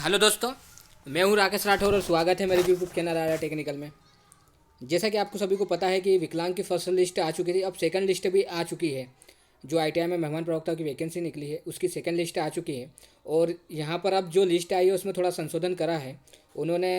Hello दोस्तों, मैं हूं राकेश राठौर और स्वागत है मेरे यूट्यूब चैनल आर टेक्निकल में। जैसा कि आपको सभी को पता है कि विकलांग की फर्स्ट लिस्ट आ चुकी थी, अब सेकंड लिस्ट भी आ चुकी है। जो आईटीआई में मेहमान प्रवक्ता की वैकेंसी निकली है उसकी सेकंड लिस्ट आ चुकी है। और यहाँ पर अब जो लिस्ट आई है उसमें थोड़ा संशोधन करा है उन्होंने।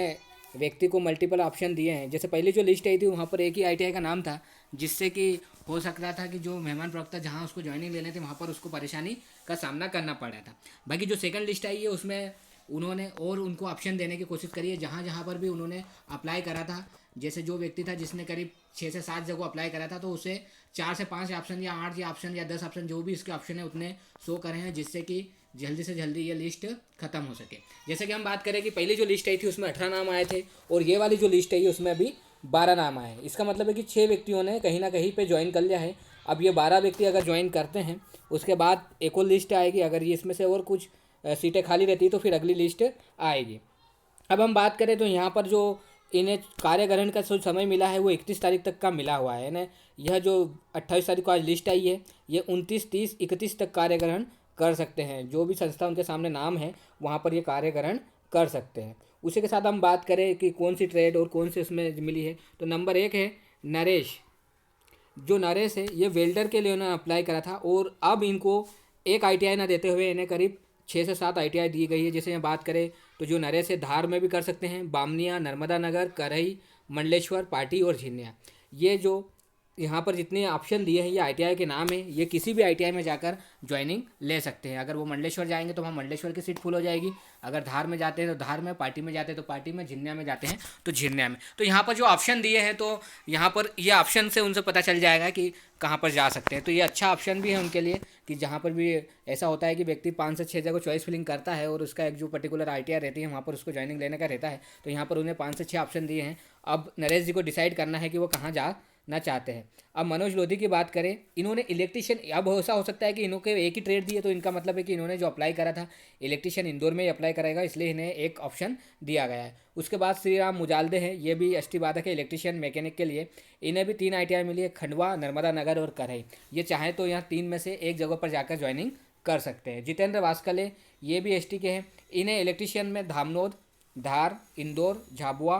व्यक्ति को मल्टीपल ऑप्शन दिए हैं। जैसे पहले जो लिस्ट आई थी वहाँ पर एक ही आईटीआई का नाम था, जिससे कि हो सकता था कि जो मेहमान प्रवक्ता जहाँ उसको ज्वाइनिंग लेने थे वहाँ पर उसको परेशानी का सामना करना पड़ रहा था। बाकी जो सेकंड लिस्ट आई है उसमें उन्होंने और उनको ऑप्शन देने की कोशिश करी है। जहाँ जहाँ पर भी उन्होंने अप्लाई करा था, जैसे जो व्यक्ति था जिसने करीब 6 से 7 जगह अप्लाई करा था, तो उसे 4 से 5 ऑप्शन या 8 या ऑप्शन या 10 ऑप्शन जो भी इसके ऑप्शन है उतने शो करे हैं, जिससे कि जल्दी से जल्दी ये लिस्ट खत्म हो सके। जैसे कि हम बात करें कि पहली जो लिस्ट आई थी उसमें 18 नाम आए थे और ये वाली जो लिस्ट आई है उसमें अभी 12 नाम आए। इसका मतलब है कि 6 व्यक्तियों ने कहीं ना कहीं पे ज्वाइन कर लिया है। अब ये 12 व्यक्ति अगर ज्वाइन करते हैं उसके बाद एक और लिस्ट आएगी। अगर ये इसमें से और कुछ सीटें खाली रहती है तो फिर अगली लिस्ट आएगी। अब हम बात करें तो यहाँ पर जो इन्हें कार्य ग्रहण का जो समय मिला है वो 31 तारीख तक का मिला हुआ है ना। यह जो 28 तारीख को आज लिस्ट आई है, ये 29, 30, 31 तक कार्य ग्रहण कर सकते हैं। जो भी संस्था उनके सामने नाम है वहाँ पर ये कार्य ग्रहण कर सकते हैं। उसी के साथ हम बात करें कि कौन सी ट्रेड और कौन सी उसमें मिली है, तो नंबर 1 है नरेश। जो नरेश है ये वेल्डर के लिए उन्होंने अप्लाई करा था और अब इनको एक आईटीआई ना देते हुए इन्हें करीब 6 से 7 आईटीआई दी गई है। जैसे यहाँ बात करें तो जो नरेश है धार में भी कर सकते हैं, बामनिया, नर्मदा नगर, करही, मंडलेश्वर, पाटी और झिन्निया। ये जो यहाँ पर जितने ऑप्शन दिए हैं ये आईटीआई के नाम है। ये किसी भी आईटीआई में जाकर ज्वाइनिंग ले सकते हैं। अगर वो मंडलेश्वर जाएंगे तो वहाँ मंडलेश्वर की सीट फुल हो जाएगी। अगर धार में जाते हैं तो धार में, पार्टी में जाते हैं तो पार्टी में, झिन्निया में जाते हैं तो झिन्निया में। तो यहाँ पर जो ऑप्शन दिए हैं तो यहाँ पर ये ऑप्शन से उनसे पता चल जाएगा कि कहाँ पर जा सकते हैं। तो ये अच्छा ऑप्शन भी है उनके लिए कि जहाँ पर भी ऐसा होता है कि व्यक्ति 5 से 6 जगह चॉइस फिलिंग करता है और उसका एक जो पर्टिकुलर आईटीआई रहती है वहाँ पर उसको ज्वाइनिंग लेने का रहता है, तो यहाँ पर उन्हें 5 से 6 ऑप्शन दिए हैं। अब नरेश जी को डिसाइड करना है कि वो कहाँ जा ना चाहते हैं। अब मनोज लोधी की बात करें, इन्होंने इलेक्ट्रिशियन, अब ऐसा हो सकता है कि इन्होंने एक ही ट्रेड दिए तो इनका मतलब है कि इन्होंने जो अप्लाई करा था इलेक्ट्रिशियन इंदौर में ही अप्लाई करेगा, इसलिए इन्हें एक ऑप्शन दिया गया है। उसके बाद श्री राम मुजालदे हैं, ये भी एसटी बाधक है इलेक्ट्रिशियन मैकेनिक के लिए। इन्हें भी 3 आईटीआई मिली है, खंडवा, नर्मदा नगर और करही। ये चाहे तो यहाँ 3 में से एक जगह पर जाकर ज्वाइनिंग कर सकते हैं। जितेंद्र वास्कले ये भी एसटी के हैं, इन्हें इलेक्ट्रिशियन में धामनोद, धार, इंदौर, झाबुआ,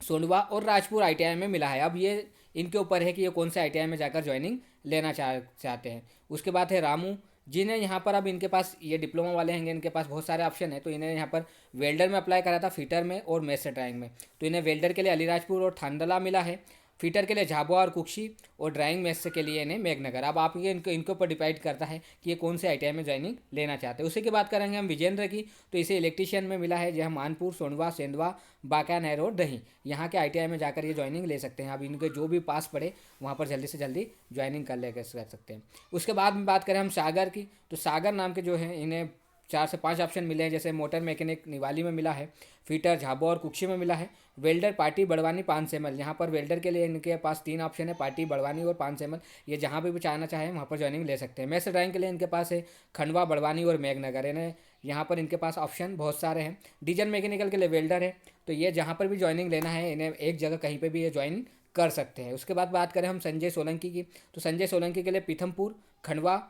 सोंडवा और राजपुर आईटीआई में मिला है। अब ये इनके ऊपर है कि ये कौन से आईटीआई में जाकर ज्वाइनिंग लेना चाहते हैं। उसके बाद है रामू, जिन्हें यहाँ पर अब इनके पास ये डिप्लोमा वाले हैं, इनके पास बहुत सारे ऑप्शन है। तो इन्हें यहाँ पर वेल्डर में अप्लाई करा था, फिटर में और मेसर ड्राइंग में। तो इन्हें वेल्डर के लिए अलीराजपुर और थांदला मिला है, फिटर के लिए झाबुआ और कुक्षी और ड्राइंग मेस के लिए इन्हें मेघनगर। अब आप ये इनके ऊपर डिपेंड करता है कि ये कौन से आईटीआई में ज्वाइनिंग लेना चाहते हैं। उसी की बात करेंगे हम विजेंद्र की, तो इसे इलेक्ट्रिशियन में मिला है, जहाँ मानपुर, सोंडवा, सेंधवा, बांकानेर और दही, यहाँ के आईटीआई में जाकर ये ज्वाइनिंग ले सकते हैं। अब इनके जो भी पास पड़े वहाँ पर जल्दी से जल्दी ज्वाइनिंग कर सकते हैं। उसके बाद में बात करें हम सागर की, तो सागर नाम के जो है इन्हें 4 से 5 ऑप्शन मिले हैं। जैसे मोटर मैकेनिक निवाली में मिला है, फिटर झाबुआ और कुक्षी में मिला है, वेल्डर पार्टी, बड़वानी, पानसेमल। यहाँ पर वेल्डर के लिए इनके पास 3 ऑप्शन है, पार्टी, बड़वानी और पानसेमल। ये जहाँ भी चाहना चाहें वहाँ पर ज्वाइनिंग ले सकते हैं। मैस ड्राइंग के लिए इनके पास है खंडवा, बड़वानी और मेघनगर। इन्हें यहाँ पर इनके पास ऑप्शन बहुत सारे हैं। डीजल मैकेनिकल के लिए वेल्डर है, तो ये जहाँ पर भी ज्वाइनिंग लेना है इन्हें एक जगह कहीं पर भी ये ज्वाइन कर सकते हैं। उसके बाद बात करें हम संजय सोलंकी की, तो संजय सोलंकी के लिए पीथमपुर, खंडवा,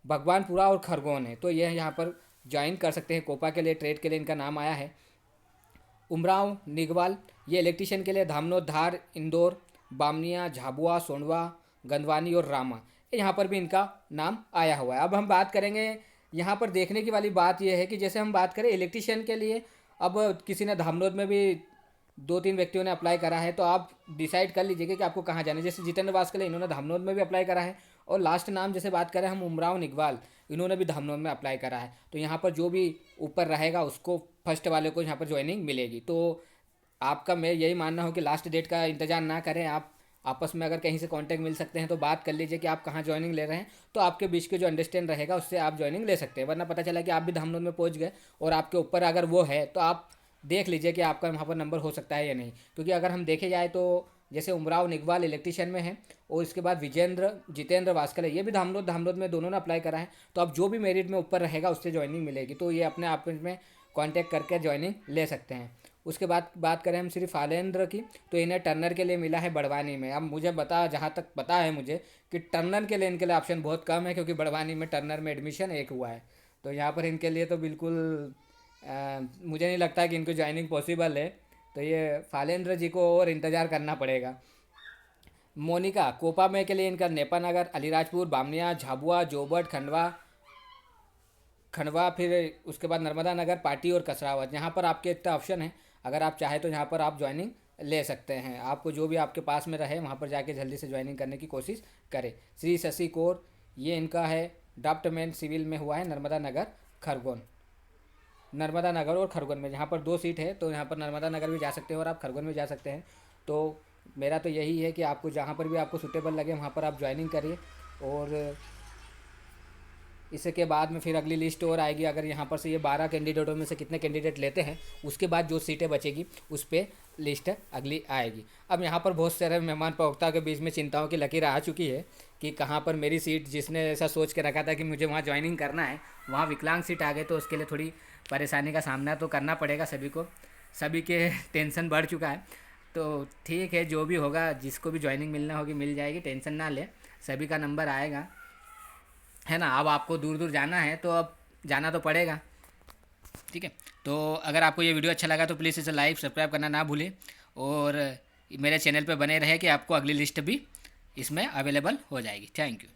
भगवानपुरा और खरगोन है, तो ये यहाँ पर ज्वाइन कर सकते हैं। कोपा के लिए, ट्रेड के लिए इनका नाम आया है। उमराव निगवाल, ये इलेक्ट्रिशियन के लिए धामनोद, धार, इंदौर, बामनिया, झाबुआ, सोंडवा, गंदवानी और रामा, यहाँ पर भी इनका नाम आया हुआ है। अब हम बात करेंगे, यहाँ पर देखने की वाली बात यह है कि जैसे हम बात करें इलेक्ट्रिशियन के लिए, अब किसी ने धामनोद में भी 2-3 व्यक्तियों ने अप्लाई करा है, तो आप डिसाइड कर लीजिएगा कि आपको कहाँ जाना है। जैसे जितेंद्र वास्कले इन्होंने धामनोद में भी अप्लाई करा है, और लास्ट नाम जैसे बात करें हम उमराव निगवाल, इन्होंने भी धामनोद में अप्लाई करा है। तो यहाँ पर जो भी ऊपर रहेगा उसको, फर्स्ट वाले को यहाँ पर ज्वाइनिंग मिलेगी। तो आपका मैं यही मानना हो कि लास्ट डेट का इंतजार ना करें। आप आपस में अगर कहीं से कांटेक्ट मिल सकते हैं तो बात कर लीजिए कि आप कहाँ ज्वाइनिंग ले रहे हैं, तो आपके बीच के जो अंडरस्टैंड रहेगा उससे आप ज्वाइनिंग ले सकते हैं। वरना पता चला कि आप भी धामनोद में पहुँच गए और आपके ऊपर अगर वो है तो आप देख लीजिए कि आपका वहाँ पर नंबर हो सकता है या नहीं। क्योंकि अगर हम देखे जाए तो जैसे उमराव निगवाल इलेक्ट्रिशियन में है और इसके बाद विजेंद्र जितेंद्र वास्कल है, ये भी धामनोद में दोनों ने अप्लाई करा है। तो अब जो भी मेरिट में ऊपर रहेगा उससे ज्वाइनिंग मिलेगी, तो ये अपने आप में कांटेक्ट करके ज्वाइनिंग ले सकते हैं। उसके बाद बात करें हम श्री फालेंद्र की, तो इन्हें टर्नर के लिए मिला है बड़वानी में। अब मुझे जहाँ तक पता है मुझे कि टर्नर के लिए इनके लिए ऑप्शन बहुत कम है, क्योंकि बड़वानी में टर्नर में एडमिशन एक हुआ है। तो यहाँ पर इनके लिए तो बिल्कुल मुझे नहीं लगता कि इनको ज्वाइनिंग पॉसिबल है, तो ये फालेंद्र जी को और इंतज़ार करना पड़ेगा। मोनिका कोपा में के लिए इनका नेपानगर, अलीराजपुर, बामनिया, झाबुआ, जोबट, खंडवा, फिर उसके बाद नर्मदा नगर, पाटी और कसरावत। यहाँ पर आपके इतना ऑप्शन है, अगर आप चाहें तो यहाँ पर आप ज्वाइनिंग ले सकते हैं। आपको जो भी आपके पास में रहे वहाँ पर जाके जल्दी से ज्वाइनिंग करने की कोशिश करें। श्री शशि कौर, ये इनका है ड्राफ्टमैन सिविल में हुआ है, नर्मदा नगर, खरगोन। नर्मदा नगर और खरगोन में यहाँ पर 2 सीट है, तो यहाँ पर नर्मदा नगर भी जा सकते हैं और आप खरगोन में जा सकते हैं। तो मेरा तो यही है कि आपको जहाँ पर भी आपको सूटेबल लगे वहाँ पर आप ज्वाइनिंग करिए, और इसके बाद में फिर अगली लिस्ट और आएगी। अगर यहाँ पर से ये 12 कैंडिडेटों में से कितने कैंडिडेट लेते हैं, उसके बाद जो सीटें बचेगी उस पर लिस्ट अगली आएगी। अब यहाँ पर बहुत सारे मेहमान प्रवक्ता के बीच में चिंताओं की लकीर आ चुकी है कि कहाँ पर मेरी सीट, जिसने ऐसा सोच के रखा था कि मुझे वहाँ ज्वाइनिंग करना है, वहाँ विकलांग सीट आ गई, तो उसके लिए थोड़ी परेशानी का सामना तो करना पड़ेगा सभी को। सभी के टेंशन बढ़ चुका है। तो ठीक है, जो भी होगा, जिसको भी ज्वाइनिंग मिलना होगी मिल जाएगी, टेंशन ना ले, सभी का नंबर आएगा, है ना। अब आपको दूर दूर जाना है तो अब जाना तो पड़ेगा, ठीक है। तो अगर आपको ये वीडियो अच्छा लगा तो प्लीज़ इसे लाइक सब्सक्राइब करना ना भूलें, और मेरे चैनल पे बने रहे कि आपको अगली लिस्ट भी इसमें अवेलेबल हो जाएगी। Thank you.